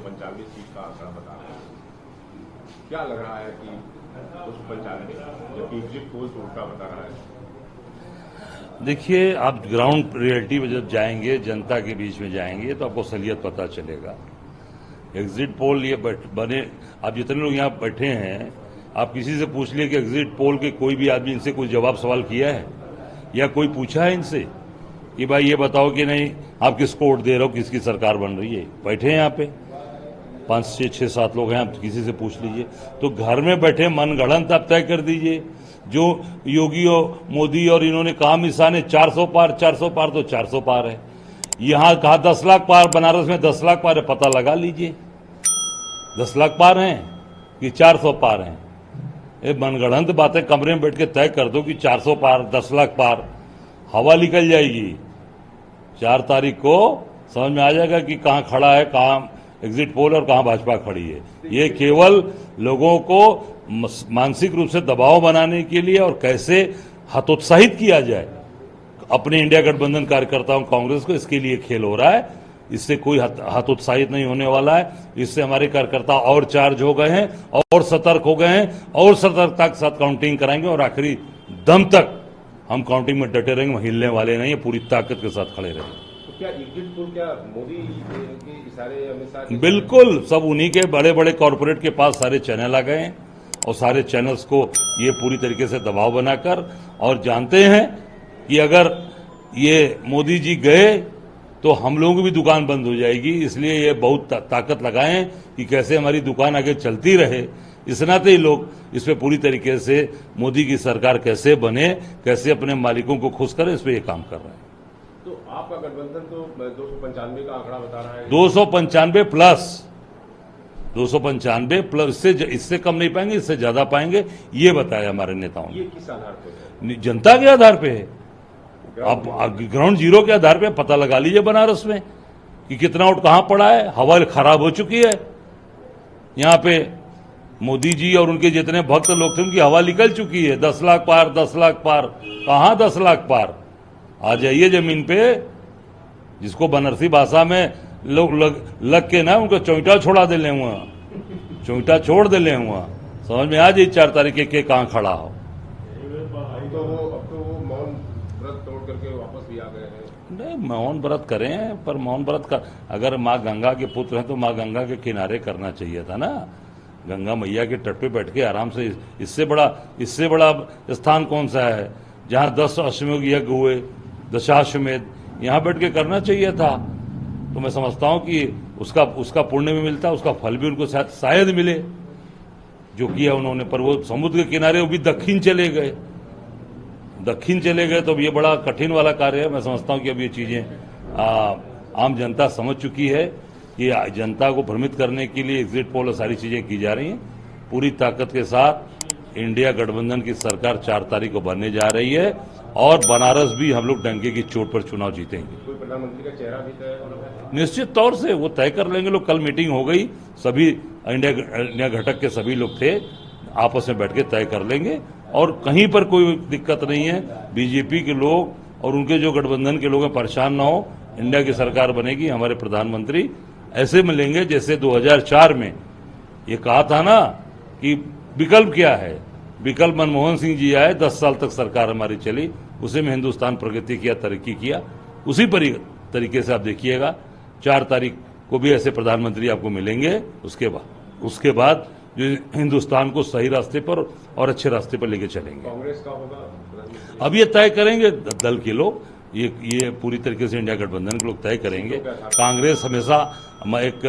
295 seat का आंकड़ा बता रहे हैं। क्या लग रहा है कि 295, जबकि एग्जिट पोल तो उल्टा बता रहा है? देखिए, आप ग्राउंड रियलिटी में जब जाएंगे, जनता के बीच में जाएंगे, तो आपको असलियत पता चलेगा। एग्जिट पोल ये बने, आप जितने लोग यहाँ बैठे हैं, आप किसी से पूछ लिए कि एग्जिट पोल के कोई भी आदमी इनसे कोई जवाब सवाल किया है या कोई पूछा है इनसे कि भाई ये बताओ कि नहीं आप किसको वोट दे रहे हो, किसकी सरकार बन रही है? बैठे हैं यहाँ पे 5, 6, 7 लोग हैं, आप किसी से पूछ लीजिए। तो घर में बैठे मनगढ़ंत आप तय कर दीजिए। जो योगी और मोदी और इन्होंने कहा मिसाने 400 पार, 400 पार, तो 400 पार है। यहाँ कहा 10 लाख पार, बनारस में 10 लाख पार है, पता लगा लीजिए 10 लाख पार हैं कि 400 पार हैं। ये मनगढ़ंत बातें कमरे में बैठ के तय कर दो कि 400 पार, 10 लाख पार, हवा निकल जाएगी। 4 तारीख को समझ में आ जाएगा कि कहाँ खड़ा है, कहाँ एग्जिट पोल और कहाँ भाजपा खड़ी है। ये केवल लोगों को मानसिक रूप से दबाव बनाने के लिए और कैसे हतोत्साहित किया जाए अपने इंडिया गठबंधन कार्यकर्ताओं कांग्रेस को, इसके लिए खेल हो रहा है। इससे कोई हतोत्साहित नहीं होने वाला है। इससे हमारे कार्यकर्ता और चार्ज हो गए हैं और सतर्क हो गए हैं और सतर्कता के साथ काउंटिंग कराएंगे और आखिरी दम तक हम काउंटिंग में डटे रहेंगे, हिलने वाले नहीं है, पूरी ताकत के साथ खड़े रहेंगे। तो क्या एग्जिट पोल क्या मोदी के इशारे हमेशा? बिल्कुल, सब उन्हीं के बड़े बड़े कॉरपोरेट के पास सारे चैनल आ गए हैं और सारे चैनल्स को ये पूरी तरीके से दबाव बनाकर, और जानते हैं कि अगर ये मोदी जी गए तो हम लोगों की भी दुकान बंद हो जाएगी। इसलिए ये बहुत ताकत लगाएं कि कैसे हमारी दुकान आगे चलती रहे। इस नाते ही लोग इस पे पूरी तरीके से मोदी की सरकार कैसे बने, कैसे अपने मालिकों को खुश करे, इस पे ये काम कर रहे हैं। तो आपका गठबंधन तो 295 का आंकड़ा बता रहा है। 295 प्लस, 295 प्लस, इससे कम नहीं पाएंगे, इससे ज्यादा पाएंगे, ये बताया हमारे नेताओं ने। ये किस आधार पर है? जनता के आधार पे है। आप ग्राउंड जीरो के आधार पे पता लगा लीजिए बनारस में कि कितना वोट कहां पड़ा है। हवा खराब हो चुकी है यहां पे। मोदी जी और उनके जितने भक्त लोग थे उनकी हवा निकल चुकी है। 10 लाख पार, 10 लाख पार, कहां 10 लाख पार? आ जाइए जमीन पे। जिसको बनारसी भाषा में लोग लग के ना उनको चौंटा छोड़ा दे ले हुआ, चौंटा छोड़ दे ले हुआ, समझ में आ जाइए 4 तारीख के कहां खड़ा हो। अब तो वो मौन व्रत तोड़ करके वापस भी आ गए हैं। नहीं, मौन व्रत करें, पर मौन व्रत का अगर माँ गंगा के पुत्र हैं तो माँ गंगा के किनारे करना चाहिए था ना। गंगा मैया के तट पे बैठ के आराम से, इससे बड़ा स्थान कौन सा है जहां 10 अश्वमेध यज्ञ हुए, दशाश्वमेध, यहां बैठ के करना चाहिए था। तो मैं समझता हूं कि उसका पुण्य भी मिलता, उसका फल भी उनको शायद मिले जो किया उन्होंने। पर वो समुद्र के किनारे, वो भी दक्षिण चले गए, तो अब ये बड़ा कठिन वाला कार्य है। मैं समझता हूं कि अब ये चीजें आम जनता समझ चुकी है कि जनता को भ्रमित करने के लिए एग्जिट पोल और सारी चीजें की जा रही हैं। पूरी ताकत के साथ इंडिया गठबंधन की सरकार 4 तारीख को बनने जा रही है और बनारस भी हम लोग डंके की चोट पर चुनाव जीतेंगे। कोई प्रधानमंत्री का चेहरा भी तय है? निश्चित तौर से वो तय कर लेंगे लोग। कल मीटिंग हो गई, सभी इंडिया घटक के सभी लोग थे, आपस में बैठ के तय कर लेंगे और कहीं पर कोई दिक्कत नहीं है। बीजेपी के लोग और उनके जो गठबंधन के लोग हैं परेशान ना हो। इंडिया की सरकार बनेगी, हमारे प्रधानमंत्री ऐसे मिलेंगे जैसे 2004 में ये कहा था ना कि विकल्प क्या है। विकल्प मनमोहन सिंह जी आए, 10 साल तक सरकार हमारी चली, उसी में हिंदुस्तान प्रगति किया, तरक्की किया। उसी तरीके से आप देखिएगा 4 तारीख को भी ऐसे प्रधानमंत्री आपको मिलेंगे। उसके बाद जो हिंदुस्तान को सही रास्ते पर और अच्छे रास्ते पर लेके चलेंगे। कांग्रेस का होगा अब ये तय करेंगे दल के लोग, ये पूरी तरीके से इंडिया गठबंधन के लोग तय करेंगे। कांग्रेस हमेशा एक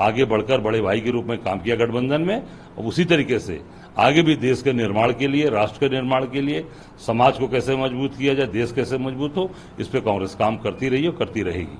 आगे बढ़कर बड़े भाई के रूप में काम किया गठबंधन में, और उसी तरीके से आगे भी देश के निर्माण के लिए, राष्ट्र के निर्माण के लिए, समाज को कैसे मजबूत किया जाए, देश कैसे मजबूत हो, इस पे कांग्रेस काम करती रही और करती रहेगी।